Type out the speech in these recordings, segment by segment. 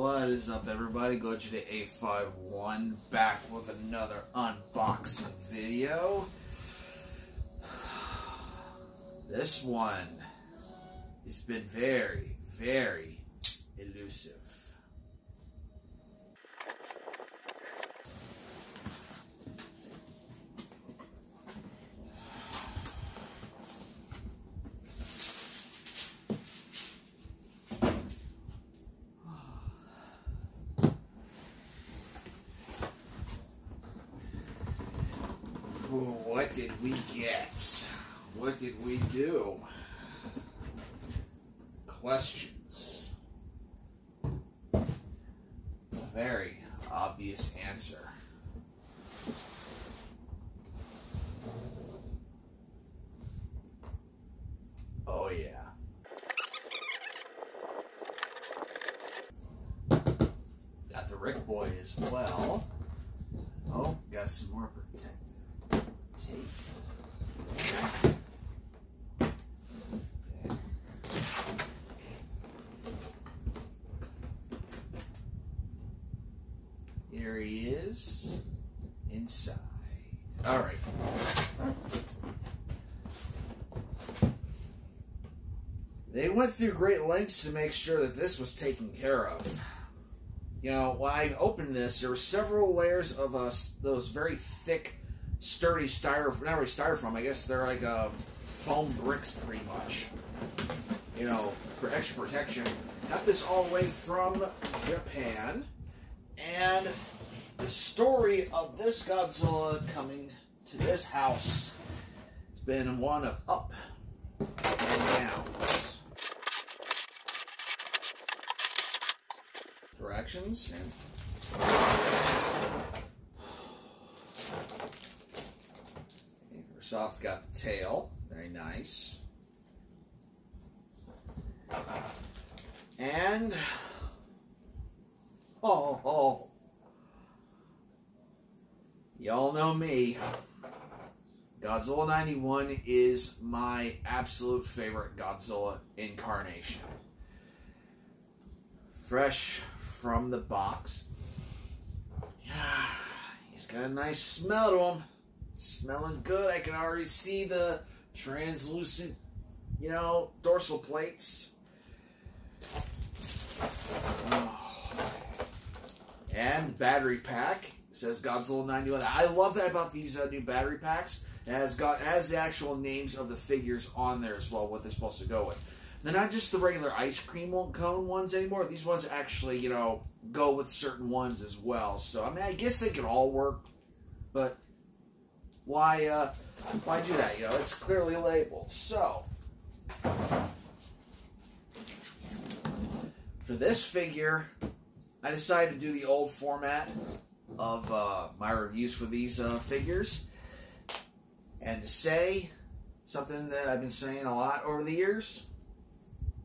What is up, everybody? Goji to A51 back with another unboxing video. This one has been very, very elusive. What did we get? What did we do? Questions. Very obvious answer. Oh yeah. Got the Rick Boy as well. Oh, got some more protective tape. There. Here he is inside. All right. They went through great lengths to make sure that this was taken care of. You know, when I opened this, there were several layers of those very thick, sturdy styrofoam. Not really styrofoam, I guess they're like foam bricks pretty much. You know, for extra protection. Got this all the way from Japan. And the story of this Godzilla coming to this house has been one of up and downs. Directions and first off, got the tail, very nice, and y'all know me. Godzilla 91 is my absolute favorite Godzilla incarnation. Fresh from the box. Yeah, he's got a nice smell to him. Smelling good. I can already see the translucent, you know, dorsal plates. Oh. And battery pack. It says Godzilla 91. I love that about these new battery packs. It has the actual names of the figures on there as well, what they're supposed to go with. They're not just the regular ice cream cone ones anymore. These ones actually, you know, go with certain ones as well. So, I mean, I guess they could all work, but why do that? You know, it's clearly labeled. So, for this figure, I decided to do the old format of my reviews for these figures. And to say something that I've been saying a lot over the years,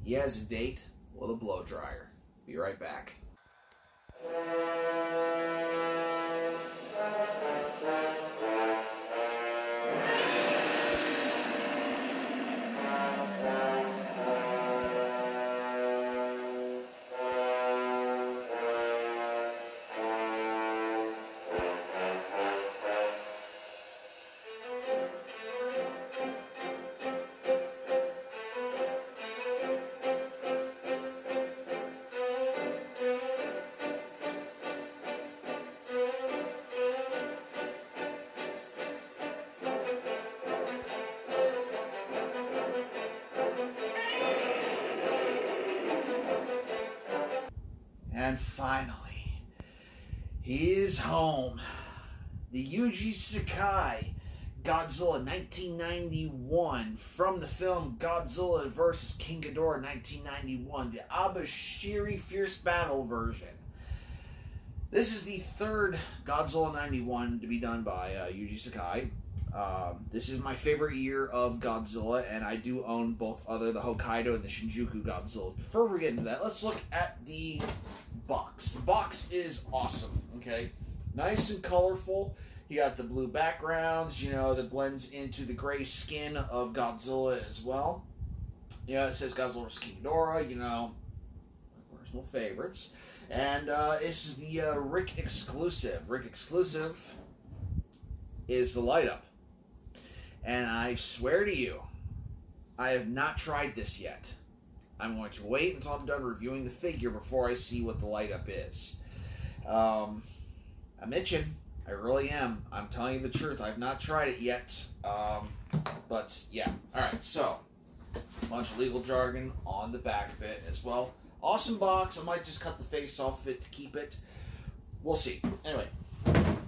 he has a date with a blow dryer. Be right back. And finally, he is home. The Yuji Sakai Godzilla 1991 from the film Godzilla vs. King Ghidorah 1991, the Abashiri Fierce Battle version. This is the third Godzilla 91 to be done by Yuji Sakai. This is my favorite year of Godzilla, and I do own both the Hokkaido and the Shinjuku Godzilla. Before we get into that, let's look at the box. The box is awesome, okay? Nice and colorful. You got the blue backgrounds, you know, that blends into the gray skin of Godzilla as well. You know, it says Godzilla vs. King Ghidorah, you know, my personal favorites. And this is the Rick exclusive. Rick exclusive is the light up. And I swear to you, I have not tried this yet. I'm going to wait until I'm done reviewing the figure before I see what the light up is. I'm itching. I really am. I'm telling you the truth. I've not tried it yet. But yeah. Alright, so a bunch of legal jargon on the back of it as well. Awesome box. I might just cut the face off of it to keep it. We'll see. Anyway,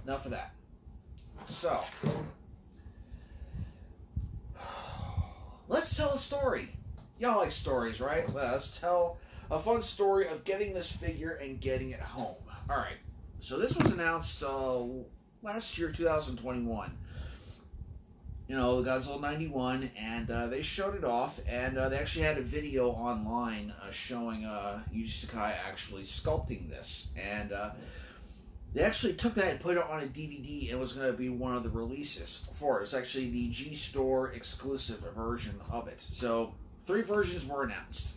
enough of that. So, let's tell a story. Y'all like stories, right? Let's tell a fun story of getting this figure and getting it home. Alright, so this was announced last year, 2021. You know, Godzilla 91, and they showed it off, and they actually had a video online showing Yuji Sakai actually sculpting this, and they actually took that and put it on a DVD, and it was going to be one of the releases for it. It's actually the G-Store exclusive version of it. So, 3 versions were announced.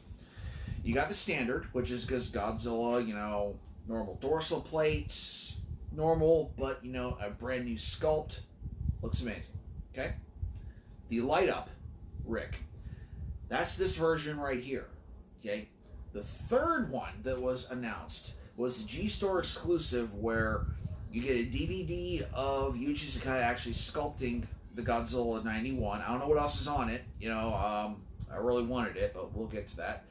You got the standard, which is because Godzilla, you know, normal dorsal plates, normal, but, you know, a brand new sculpt. Looks amazing. Okay? The light up Rick. That's this version right here. Okay? The third one that was announced was the G-Store exclusive, where you get a DVD of Yuji Sakai actually sculpting the Godzilla 91. I don't know what else is on it. You know, I really wanted it, but we'll get to that.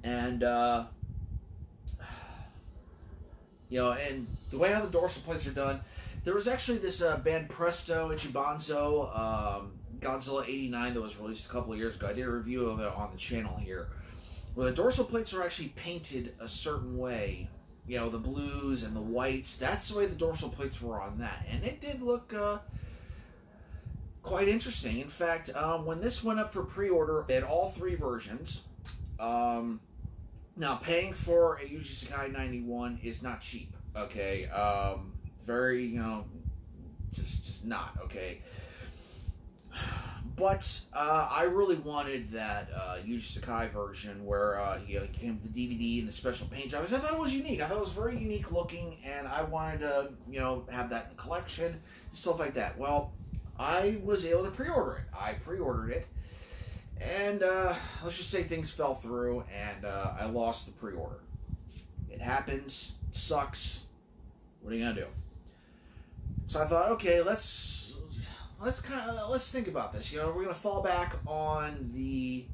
And, you know, and the way how the dorsal plates are done, there was actually this band Presto Ichibanzo Godzilla 89 that was released a couple of years ago. I did a review of it on the channel here, where the dorsal plates are actually painted a certain way. You know, the blues and the whites. That's the way the dorsal plates were on that. And it did look quite interesting. In fact, when this went up for pre-order, they had all 3 versions. Now, paying for a Yuji Sakai 91 is not cheap, okay? It's very, you know, just not, okay? But I really wanted that Yuji Sakai version where he came with the DVD and the special paint job. I thought it was unique. I thought it was very unique looking, and I wanted to, you know, have that in the collection, stuff like that. Well, I was able to pre-order it. I pre-ordered it, and let's just say things fell through, and I lost the pre-order. It happens. It sucks. What are you gonna do? So I thought, okay, let's think about this. You know, we're gonna fall back on the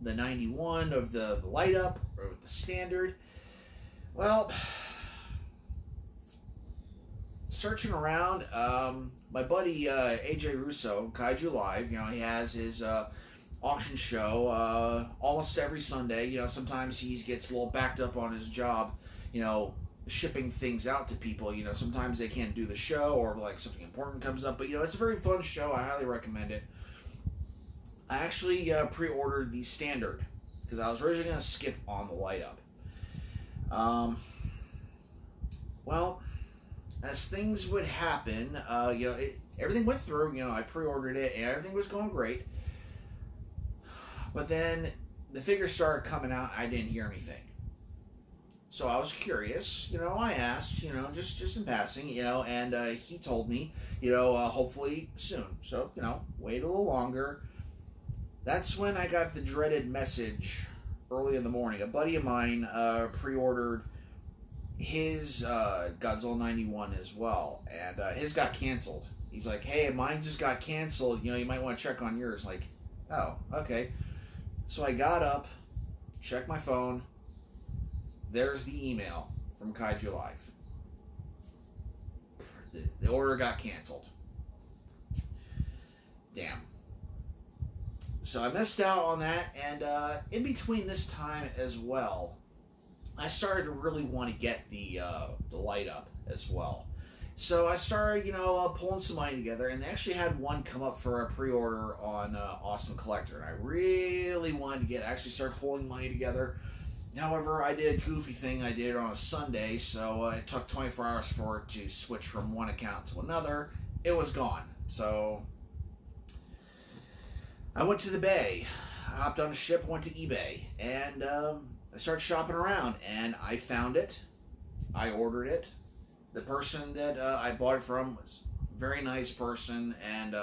91 of the light up or the standard. Well, searching around, my buddy AJ Russo, Kaiju Live, you know, he has his auction show almost every Sunday. You know, sometimes he gets a little backed up on his job, you know, shipping things out to people. You know, sometimes they can't do the show, or like something important comes up, but you know, it's a very fun show. I highly recommend it. I actually pre-ordered the standard because I was originally going to skip on the light up. Well, as things would happen, you know, everything went through. You know, I pre-ordered it and everything was going great, but then the figure started coming out. I didn't hear anything. So I was curious, you know, I asked, you know, just in passing, you know, and he told me, you know, hopefully soon. So, you know, wait a little longer. That's when I got the dreaded message early in the morning. A buddy of mine pre-ordered his Godzilla 91 as well, and his got canceled. He's like, hey, mine just got canceled, you know, you might want to check on yours. Like, oh, okay. So I got up, checked my phone. There's the email from Kaiju Live. The order got canceled. Damn. So I missed out on that, and in between this time as well, I started to really want to get the light up as well. So I started, you know, pulling some money together, and they actually had one come up for a pre-order on Awesome Collector, and I really wanted to get. I actually started pulling money together. However, I did a goofy thing. I did it on a Sunday, so it took 24 hours for it to switch from one account to another. It was gone. So I went to the Bay. I hopped on a ship, went to eBay, and I started shopping around, and I found it. I ordered it. The person that I bought it from was a very nice person, and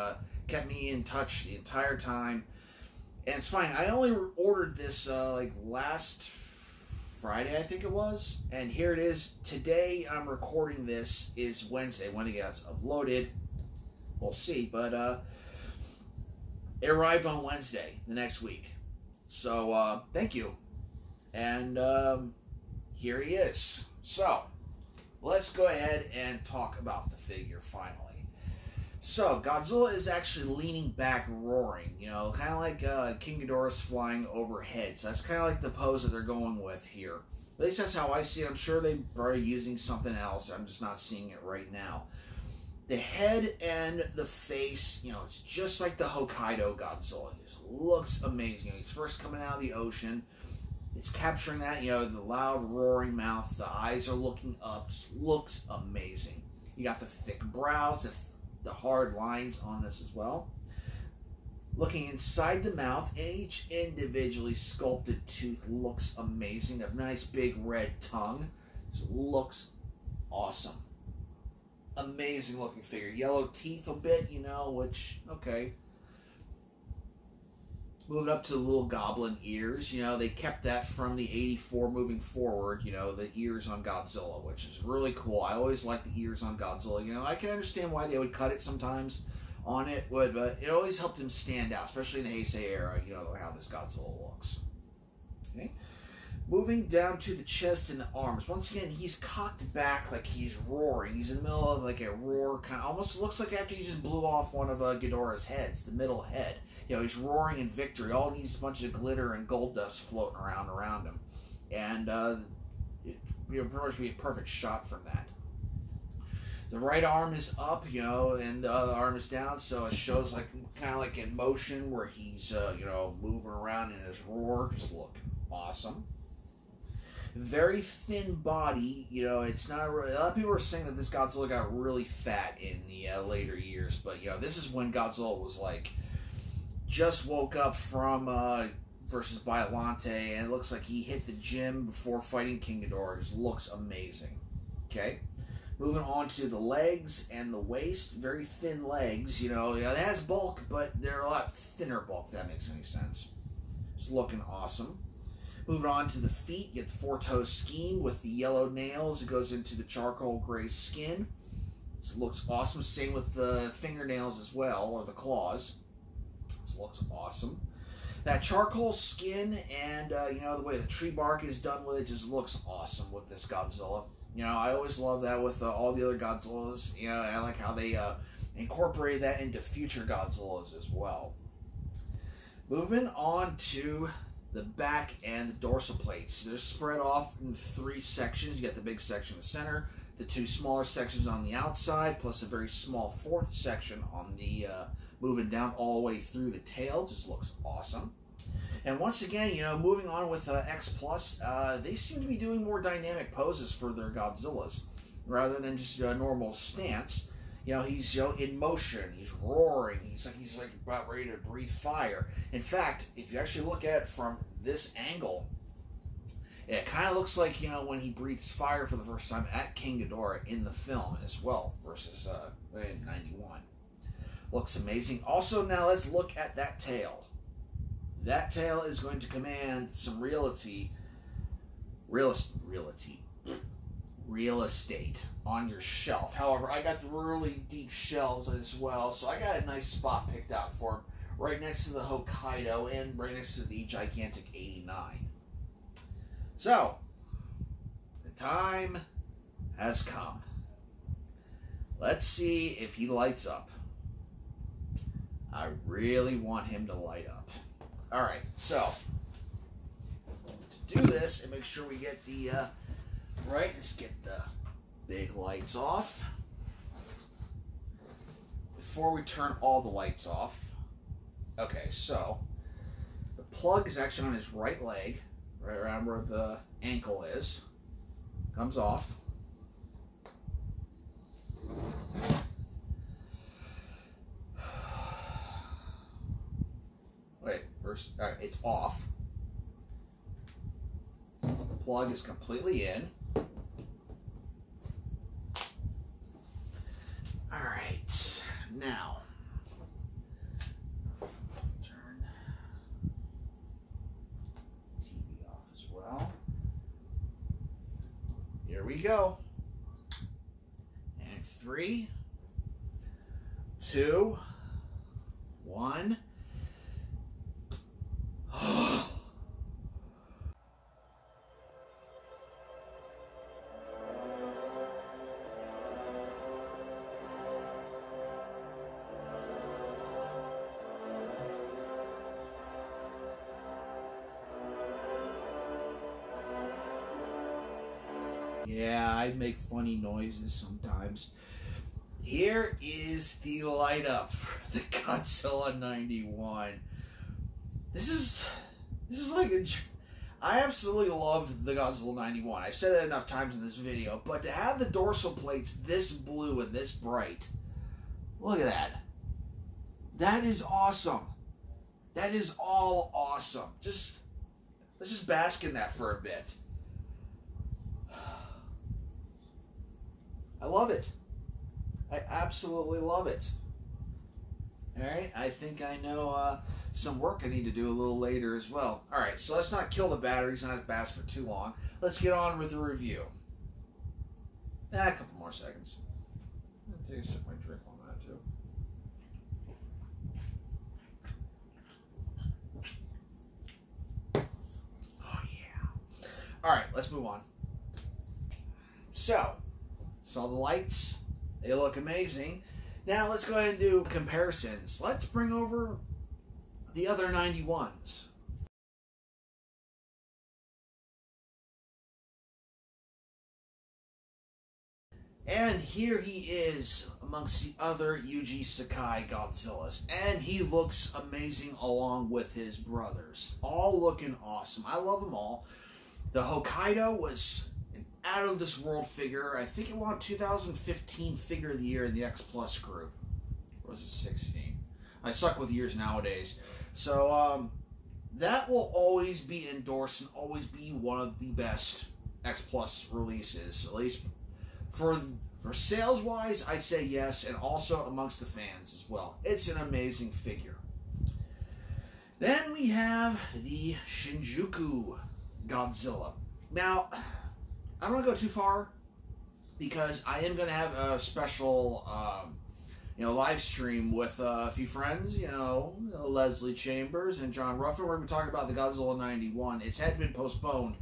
kept me in touch the entire time. And it's fine. I only ordered this like last Friday, I think it was. And here it is. Today I'm recording this is Wednesday. When it gets uploaded, we'll see. But it arrived on Wednesday the next week. So thank you. And here he is. So let's go ahead and talk about the figure finally. So, Godzilla is actually leaning back, roaring, you know, kind of like King Ghidorah's flying overhead. So that's kind of like the pose that they're going with here. At least that's how I see it. I'm sure they're probably using something else. I'm just not seeing it right now. The head and the face, you know, it's just like the Hokkaido Godzilla. It just looks amazing. You know, he's first coming out of the ocean. It's capturing that, you know, the loud roaring mouth. The eyes are looking up. Just looks amazing. You got the thick brows, the hard lines on this as well. Looking inside the mouth, each individually sculpted tooth looks amazing. A nice big red tongue. Just looks awesome. Amazing looking figure. Yellow teeth a bit, you know, which, okay. Moving up to the little goblin ears, you know, they kept that from the 84 moving forward, you know, the ears on Godzilla, which is really cool. I always like the ears on Godzilla. You know, I can understand why they would cut it sometimes on it, but it always helped him stand out, especially in the Heisei era, you know, how this Godzilla looks. Okay. Moving down to the chest and the arms. Once again, he's cocked back like he's roaring. He's in the middle of like a roar, kind of almost looks like after he just blew off one of Ghidorah's heads, the middle head. You know, he's roaring in victory. All needs a bunch of glitter and gold dust floating around him. And it pretty much be a perfect shot from that. The right arm is up, you know, and the other arm is down, so it shows like kind of like in motion where he's, you know, moving around in his roar. Just looking awesome. Very thin body, you know, it's not really, a lot of people are saying that this Godzilla got really fat in the later years, but, you know, this is when Godzilla was like, just woke up from versus Biollante, and it looks like he hit the gym before fighting King Ghidorah. It just looks amazing. Okay, moving on to the legs and the waist. Very thin legs, you know, it has bulk, but they're a lot thinner bulk, if that makes any sense. It's looking awesome. Moving on to the feet, you get the four-toe scheme with the yellow nails. It goes into the charcoal gray skin. It looks awesome. Same with the fingernails as well, or the claws. This looks awesome. That charcoal skin and, you know, the way the tree bark is done with it just looks awesome with this Godzilla. You know, I always love that with all the other Godzillas. You know, I like how they incorporated that into future Godzillas as well. Moving on to the back and the dorsal plates. They're spread off in 3 sections. You got the big section in the center, the 2 smaller sections on the outside, plus a very small 4th section on the moving down all the way through the tail. Just looks awesome. And once again, you know, moving on with X Plus, they seem to be doing more dynamic poses for their Godzillas rather than just a normal stance. You know, he's, you know, in motion. He's roaring. He's like about ready to breathe fire. In fact, if you actually look at it from this angle, it kind of looks like, you know, when he breathes fire for the first time at King Ghidorah in the film as well versus in 91. Looks amazing. Also, now let's look at that tail. That tail is going to command some real estate on your shelf. However, I got the really deep shelves as well, so I got a nice spot picked out for him, right next to the Hokkaido and right next to the gigantic 89. So, the time has come. Let's see if he lights up. I really want him to light up. Alright, so, to do this and make sure we get the, right, let's get the big lights off. Before we turn all the lights off, okay, so, the plug is actually on his right leg, right around where the ankle is. Comes off. Wait, first, all right, it's off. plug is completely in. Alright, now, turn TV off as well. Here we go. And 3, 2, 1. Yeah, I make funny noises sometimes. Here is the light up for the Godzilla 91. This is like I absolutely love the Godzilla 91. I've said that enough times in this video, but to have the dorsal plates this blue and this bright, look at that. That is awesome. That is all awesome. Let's just bask in that for a bit. I love it. I absolutely love it. Alright, I think I know some work I need to do a little later as well. Alright, so let's not kill the batteries, not bask for too long. Let's get on with the review. A couple more seconds. I'm going to take a sip of my drink on that too. Oh yeah. Alright, let's move on. So, saw the lights. They look amazing. Now let's go ahead and do comparisons. Let's bring over the other 91s. And here he is amongst the other Yuji Sakai Godzillas. And he looks amazing along with his brothers. All looking awesome. I love them all. The Hokkaido was out of this world figure. I think it won 2015 Figure of the Year in the X Plus group. Or was it 16? I suck with years nowadays. So that will always be endorsed and always be one of the best X Plus releases. At least for sales wise, I'd say yes, and also amongst the fans as well. It's an amazing figure. Then we have the Shinjuku Godzilla. Now, I don't want to go too far because I am going to have a special, live stream with a few friends, Leslie Chambers and John Ruffin. We're going to be talking about the Godzilla 91. It's had been postponed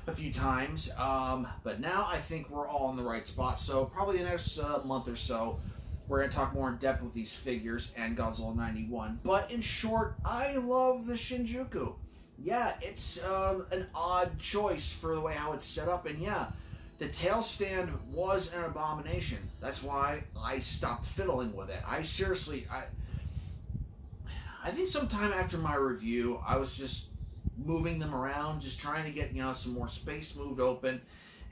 a few times, but now I think we're all in the right spot. So probably the next month or so, we're going to talk more in depth with these figures and Godzilla 91. But in short, I love the Shinjuku. Yeah, it's an odd choice for the way how it's set up, and yeah, the tail stand was an abomination. That's why I stopped fiddling with it. I seriously, I think sometime after my review, I was just moving them around, just trying to get some more space moved open,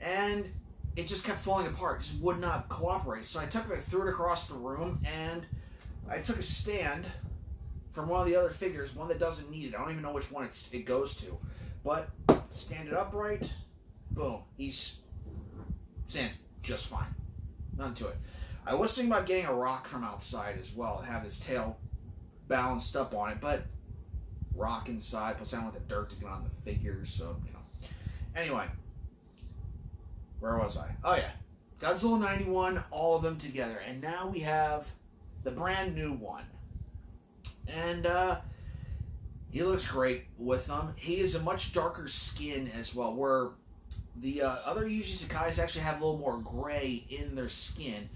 and it just kept falling apart. It just would not cooperate. So I took it, threw it across the room, and I took a stand from one of the other figures, one that doesn't need it. I don't even know which one it goes to. But stand it upright, boom. He's stands just fine. None to it. I was thinking about getting a rock from outside as well and have his tail balanced up on it, but rock inside, plus I don't want the dirt to get on the figures, so, Anyway, where was I? Oh yeah, Godzilla 91, all of them together. And now we have the brand new one. And he looks great with them. He is a much darker skin as well, where the other Yuji Sakais actually have a little more gray in their skin.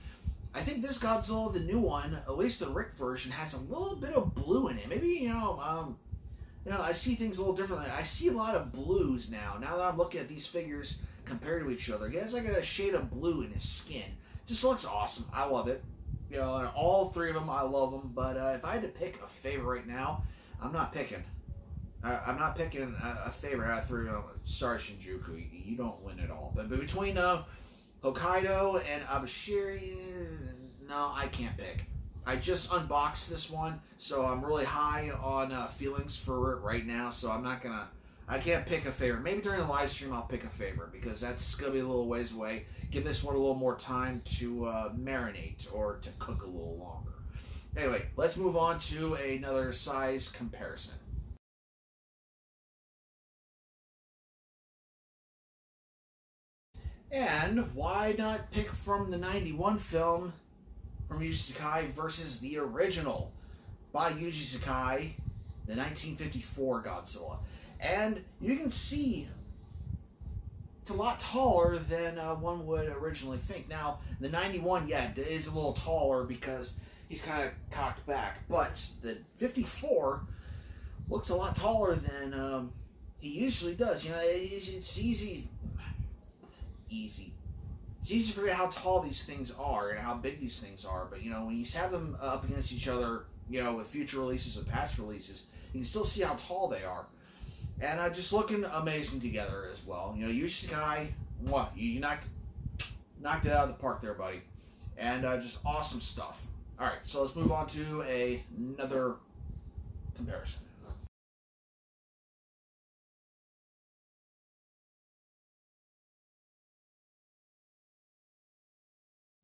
I think this Godzilla, the new one, at least the Rick version, has a little bit of blue in it. Maybe, I see things a little differently. I see a lot of blues now. Now that I'm looking at these figures compared to each other, he has like a shade of blue in his skin. Just looks awesome. I love it. And all three of them, I love them. But if I had to pick a favorite right now, I'm not picking. I'm not picking a favorite out of three of them. Sorry, Shinjuku, you don't win at all. But between Hokkaido and Abashiri, no, I can't pick. I just unboxed this one, so I'm really high on feelings for it right now. So I'm not gonna I can't pick a favorite. Maybe during the live stream I'll pick a favorite because that's going to be a little ways away. Give this one a little more time to marinate or to cook a little longer. Anyway, let's move on to another size comparison. And why not pick from the 91 film from Yuji Sakai versus the original by Yuji Sakai, the 1954 Godzilla. And you can see it's a lot taller than one would originally think. Now, the 91, yeah, is a little taller because he's kind of cocked back. But the 54 looks a lot taller than he usually does. You know, it's easy. It's easy to forget how tall these things are and how big these things are. But, you know, when you have them up against each other, you know, with future releases and past releases, you can still see how tall they are. And just looking amazing together as well. You know, Yuji Sakai, you knocked it out of the park there, buddy. And just awesome stuff. All right, so let's move on to another comparison.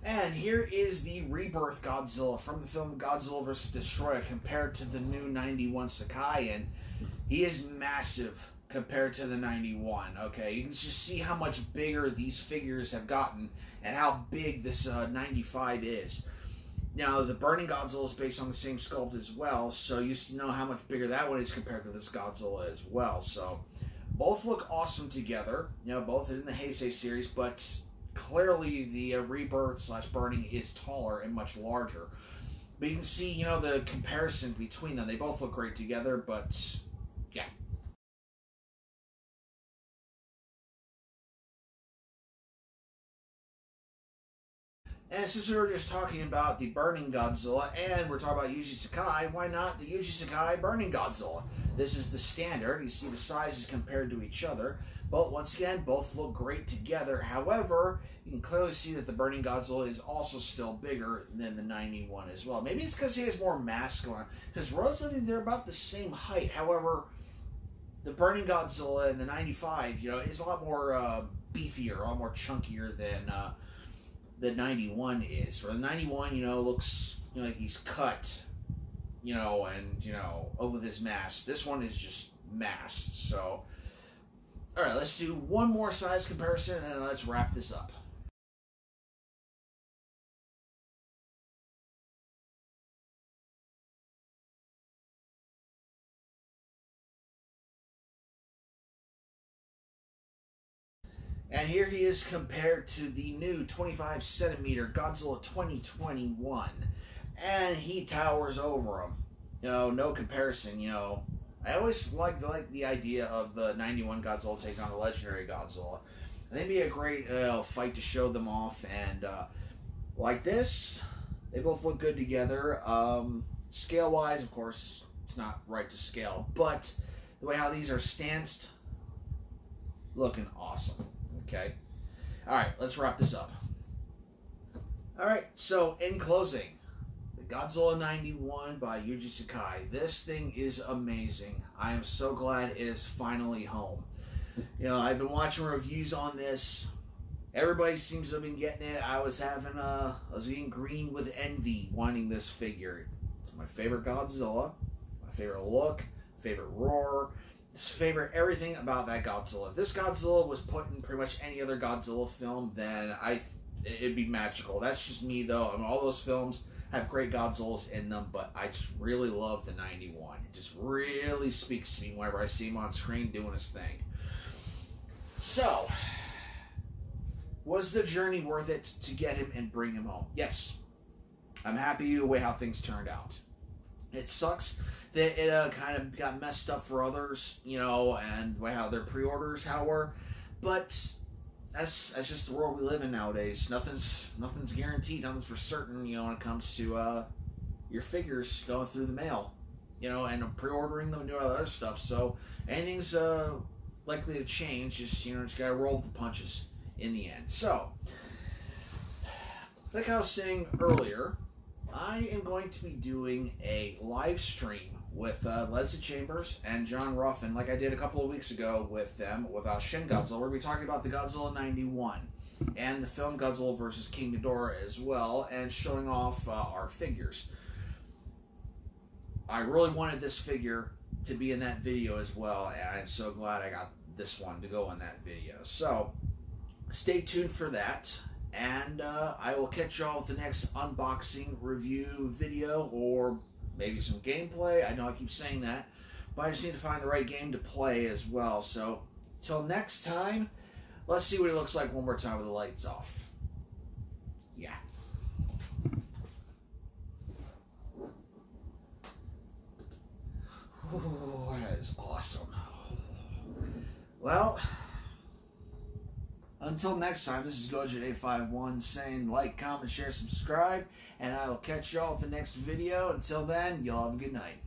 And here is the Rebirth Godzilla from the film Godzilla vs. Destroyer compared to the new 91 Sakai, and he is massive compared to the 91, okay? You can just see how much bigger these figures have gotten and how big this 95 is. Now, the Burning Godzilla is based on the same sculpt as well, so you know how much bigger that one is compared to this Godzilla as well. So, both look awesome together, you know, both in the Heisei series, but clearly the Rebirth/Burning is taller and much larger. But you can see, you know, the comparison between them. They both look great together, but yeah. And since we were just talking about the Burning Godzilla, and we're talking about Yuji Sakai, why not the Yuji Sakai Burning Godzilla? This is the standard. You see the sizes compared to each other. But once again, both look great together. However, you can clearly see that the Burning Godzilla is also still bigger than the 91 as well. Maybe it's because he has more mass going on. Because relatively, they're about the same height. However, the Burning Godzilla and the 95, you know, is a lot more beefier, a lot more chunkier than the 91 is. For the 91, you know, looks, you know, like he's cut, you know, and, you know, with his mass. This one is just masked, so. Alright, let's do one more size comparison and let's wrap this up. And here he is compared to the new 25 centimeter Godzilla 2021. And he towers over him. You know, no comparison, you know. I always liked the idea of the 91 Godzilla taking on the legendary Godzilla. I think it'd be a great fight to show them off. And like this, they both look good together. Scale-wise, of course, it's not right to scale. But the way how these are stanced, looking awesome. Okay. Alright, let's wrap this up. Alright, so in closing, the Godzilla 91 by Yuji Sakai. This thing is amazing. I am so glad it is finally home. You know, I've been watching reviews on this. Everybody seems to have been getting it. I was being green with envy wanting this figure. It's my favorite Godzilla, my favorite look, favorite roar, favorite everything about that Godzilla. If this Godzilla was put in pretty much any other Godzilla film, then it'd be magical. That's just me, though. I mean, all those films have great Godzillas in them, but I just really love the 91. It just really speaks to me whenever I see him on screen doing his thing. So, was the journey worth it to get him and bring him home? Yes. I'm happy the way how things turned out. It sucks that it kind of got messed up for others, you know, and the way how their pre-orders were, but that's just the world we live in nowadays. Nothing's guaranteed, nothing's for certain, you know, when it comes to your figures going through the mail, you know, and pre-ordering them and doing all that other stuff. So anything's likely to change. Just, you know, just gotta roll with the punches in the end. So, like I was saying earlier, I am going to be doing a live stream with Leslie Chambers and John Ruffin, like I did a couple of weeks ago with them, about Shin Godzilla. We're going to be talking about the Godzilla 91 and the film Godzilla vs. King Ghidorah as well, and showing off our figures. I really wanted this figure to be in that video as well, and I'm so glad I got this one to go in that video. So, stay tuned for that, and I will catch y'all with the next unboxing review video, or maybe some gameplay. I know I keep saying that, but I just need to find the right game to play as well. So, till next time, let's see what he looks like one more time with the lights off. Yeah. Oh, that is awesome. Well, until next time, this is Gojit851 saying like, comment, share, subscribe, and I will catch y'all at the next video. Until then, y'all have a good night.